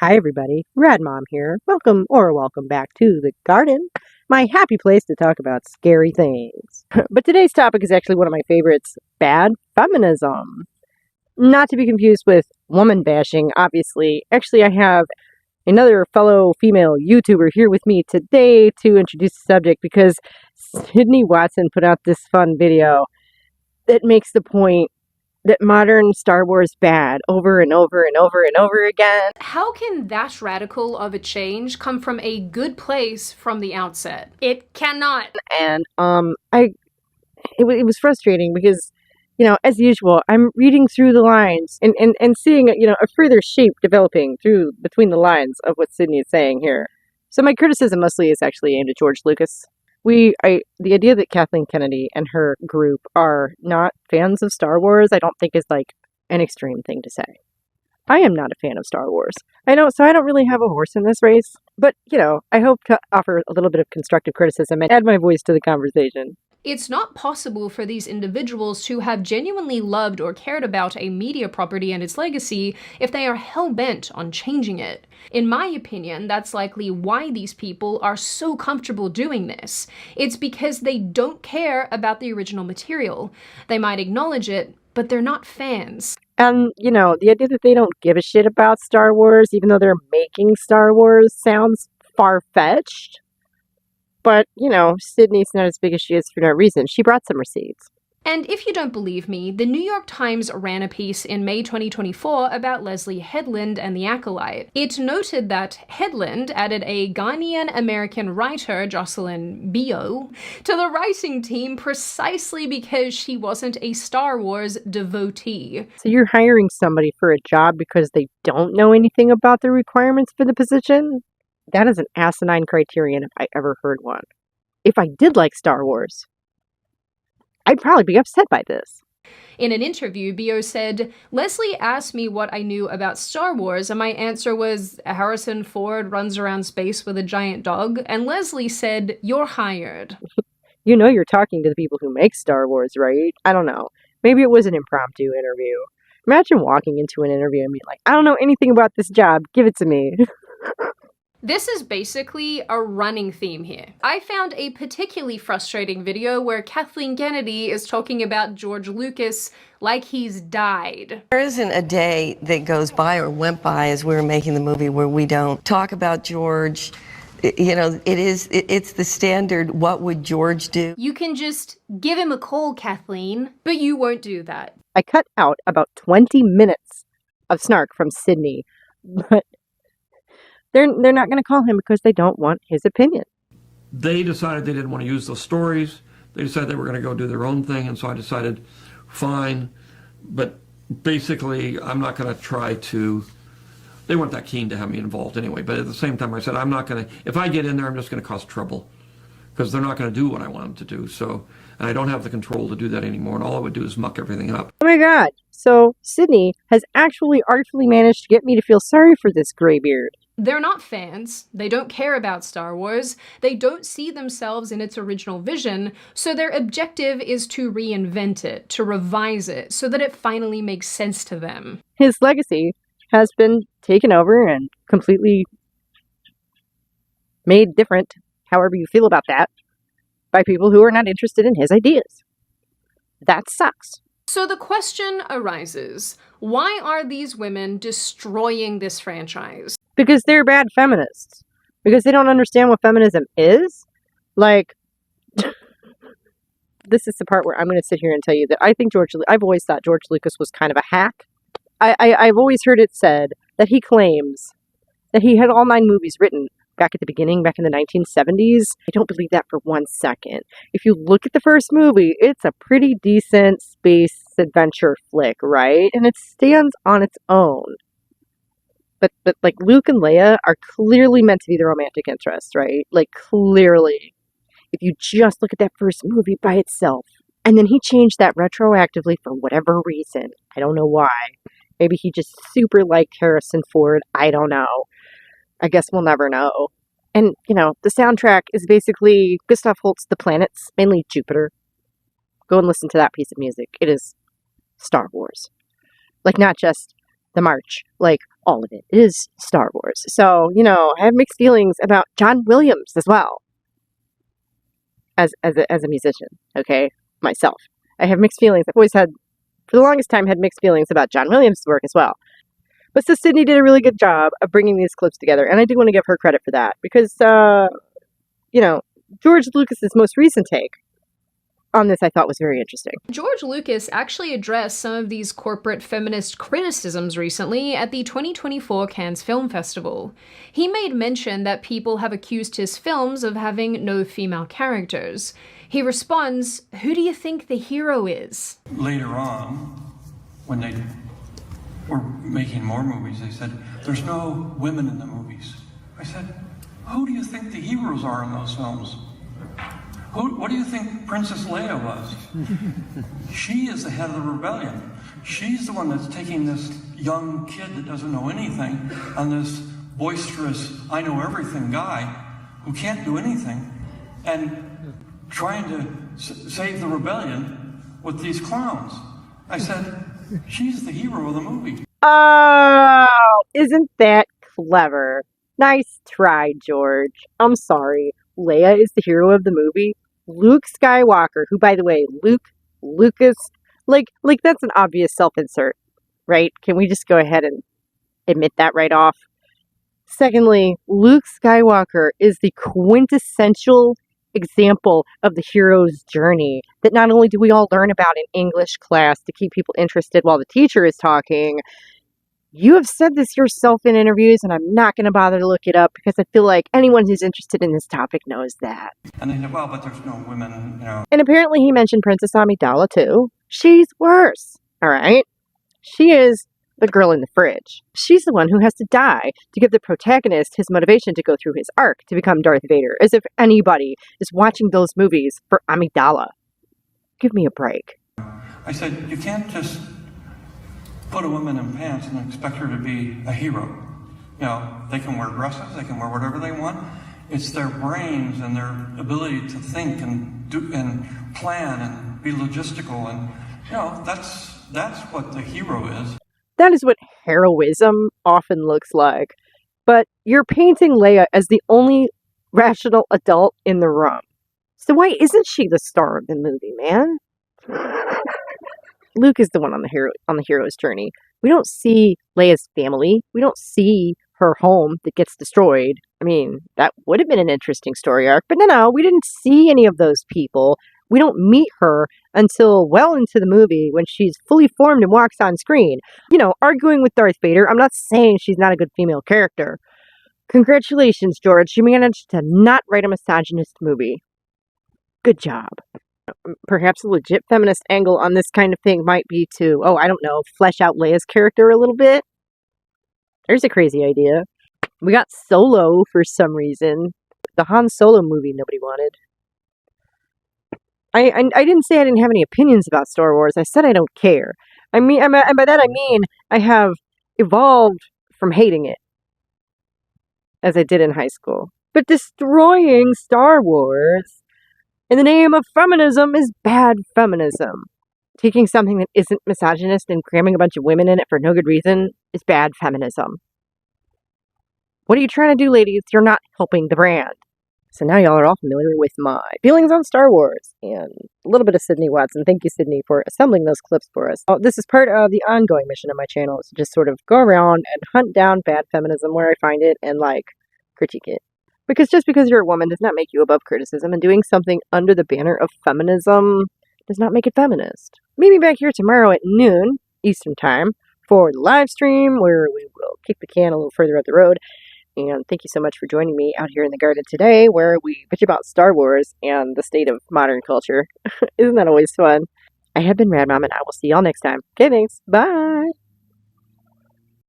Hi everybody, Rad Mom here. Welcome back to the garden, my happy place to talk about scary things. But today's topic is actually one of my favorites, bad feminism. Not to be confused with woman bashing, obviously. Actually, I have another fellow female YouTuber here with me today to introduce the subject because Sydney Watson put out this fun video that makes the point that modern Star Wars bad over and over and over and over again. How can that radical of a change come from a good place from the outset? It cannot. And it was frustrating because, as usual, I'm reading through the lines and seeing, a further shape developing through between the lines of what Sydney is saying here. So my criticism mostly is actually aimed at George Lucas. The idea that Kathleen Kennedy and her group are not fans of Star Wars, I don't think is like an extreme thing to say. I am not a fan of Star Wars. I don't really have a horse in this race. But, I hope to offer a little bit of constructive criticism and add my voice to the conversation. It's not possible for these individuals to have genuinely loved or cared about a media property and its legacy if they are hell-bent on changing it. In my opinion, that's likely why these people are so comfortable doing this. It's because they don't care about the original material. They might acknowledge it, but they're not fans. And, the idea that they don't give a shit about Star Wars, even though they're making Star Wars, sounds far-fetched. But, Sydney's not as big as she is for no reason. She brought some receipts. And if you don't believe me, the New York Times ran a piece in May 2024 about Leslie Headland and the Acolyte. It noted that Headland added a Ghanaian-American writer, Jocelyn Bio, to the writing team precisely because she wasn't a Star Wars devotee. So you're hiring somebody for a job because they don't know anything about the requirements for the position? That is an asinine criterion if I ever heard one. If I did like Star Wars, I'd probably be upset by this. In an interview, Bio said, "Leslie asked me what I knew about Star Wars, and my answer was, Harrison Ford runs around space with a giant dog, and Leslie said, you're hired." You're talking to the people who make Star Wars, right? I don't know. Maybe it was an impromptu interview. Imagine walking into an interview and being like, I don't know anything about this job, give it to me. This is basically a running theme here. I found a particularly frustrating video where Kathleen Kennedy is talking about George Lucas like he's died. There isn't a day that goes by or went by as we were making the movie where we don't talk about George. It's the standard, what would George do? You can just give him a call, Kathleen, but you won't do that. I cut out about 20 minutes of snark from Sydney, but they're not going to call him because they don't want his opinion. They decided they didn't want to use those stories. They decided they were going to go do their own thing, and so I decided, fine. But basically, I'm not going to try to... They weren't that keen to have me involved anyway, but at the same time I said, I'm not going to... If I get in there, I'm just going to cause trouble, because they're not going to do what I want them to do. So, and I don't have the control to do that anymore, and all it would do is muck everything up. Oh my god. So, Sydney has actually artfully managed to get me to feel sorry for this graybeard. They're not fans, they don't care about Star Wars, they don't see themselves in its original vision, so their objective is to reinvent it, to revise it, so that it finally makes sense to them. His legacy has been taken over and completely made different, however you feel about that, by people who are not interested in his ideas. That sucks. So the question arises, why are these women destroying this franchise? Because they're bad feminists. Because they don't understand what feminism is. Like, this is the part where I'm going to sit here and tell you that I've always thought George Lucas was kind of a hack. I've always heard it said that he claims that he had all 9 movies written back at the beginning, back in the 1970s. I don't believe that for one second. If you look at the first movie, it's a pretty decent space adventure flick, right? And it stands on its own. But like Luke and Leia are clearly meant to be the romantic interests, right? Like clearly. If you just look at that first movie by itself. And then he changed that retroactively for whatever reason. I don't know why. Maybe he just super liked Harrison Ford. I don't know. I guess we'll never know. And, the soundtrack is basically Gustav Holst's The Planets, mainly Jupiter. Go and listen to that piece of music. It is Star Wars. Like, not just the march. Like, all of it. It is Star Wars. So, I have mixed feelings about John Williams as well. As a musician, okay? Myself. I have mixed feelings. I've always had, for the longest time, had mixed feelings about John Williams' work as well. But so Sydney did a really good job of bringing these clips together, and I do want to give her credit for that, because, George Lucas's most recent take on this I thought was very interesting. George Lucas actually addressed some of these corporate feminist criticisms recently at the 2024 Cannes Film Festival. He made mention that people have accused his films of having no female characters. He responds, "Who do you think the hero is?" Later on, when they were making more movies, they said, "There's no women in the movies." I said, "Who do you think the heroes are in those films? What do you think Princess Leia was? She is the head of the rebellion. She's the one that's taking this young kid that doesn't know anything and this boisterous, I know everything guy who can't do anything and trying to save the rebellion with these clowns." I said, she's the hero of the movie. Oh, isn't that clever? Nice try, George. I'm sorry. Leia is the hero of the movie. Luke Skywalker, who, by the way, Lucas, like that's an obvious self-insert, right? Can we just go ahead and admit that right off? Secondly, Luke Skywalker is the quintessential example of the hero's journey that not only do we all learn about in English class to keep people interested while the teacher is talking. You have said this yourself in interviews, and I'm not going to bother to look it up because I feel like anyone who's interested in this topic knows that. And they said, well, but there's no women, And apparently he mentioned Princess Amidala too. She's worse, all right? She is the girl in the fridge. She's the one who has to die to give the protagonist his motivation to go through his arc to become Darth Vader, as if anybody is watching those movies for Amidala. Give me a break. I said, you can't just put a woman in pants and expect her to be a hero. They can wear dresses, they can wear whatever they want. It's their brains and their ability to think and do and plan and be logistical, and that's what the hero is. That is what heroism often looks like. But you're painting Leia as the only rational adult in the room. So why isn't she the star of the movie, man? Luke is the one on the hero's journey. We don't see Leia's family. We don't see her home that gets destroyed. I mean, that would have been an interesting story arc, but no, we didn't see any of those people. We don't meet her until well into the movie when she's fully formed and walks on screen. Arguing with Darth Vader, I'm not saying she's not a good female character. Congratulations, George. You managed to not write a misogynist movie. Good job. Perhaps a legit feminist angle on this kind of thing might be to, flesh out Leia's character a little bit. There's a crazy idea. We got Solo for some reason. The Han Solo movie nobody wanted. I didn't say I didn't have any opinions about Star Wars. I said I don't care. And by that I mean I have evolved from hating it, as I did in high school. But destroying Star Wars in the name of feminism is bad feminism. Taking something that isn't misogynist and cramming a bunch of women in it for no good reason is bad feminism. What are you trying to do, ladies? You're not helping the brand. So now y'all are all familiar with my feelings on Star Wars and a little bit of Sydney Watson. Thank you, Sydney, for assembling those clips for us. This is part of the ongoing mission of my channel, is to just sort of go around and hunt down bad feminism where I find it and, critique it. Because just because you're a woman does not make you above criticism, and doing something under the banner of feminism does not make it feminist. Meet me back here tomorrow at noon Eastern Time for the live stream where we will kick the can a little further up the road. And thank you so much for joining me out here in the garden today, where we bitch about Star Wars and the state of modern culture. Isn't that always fun? I have been Rad Mom, and I will see y'all next time. Okay, thanks. Bye.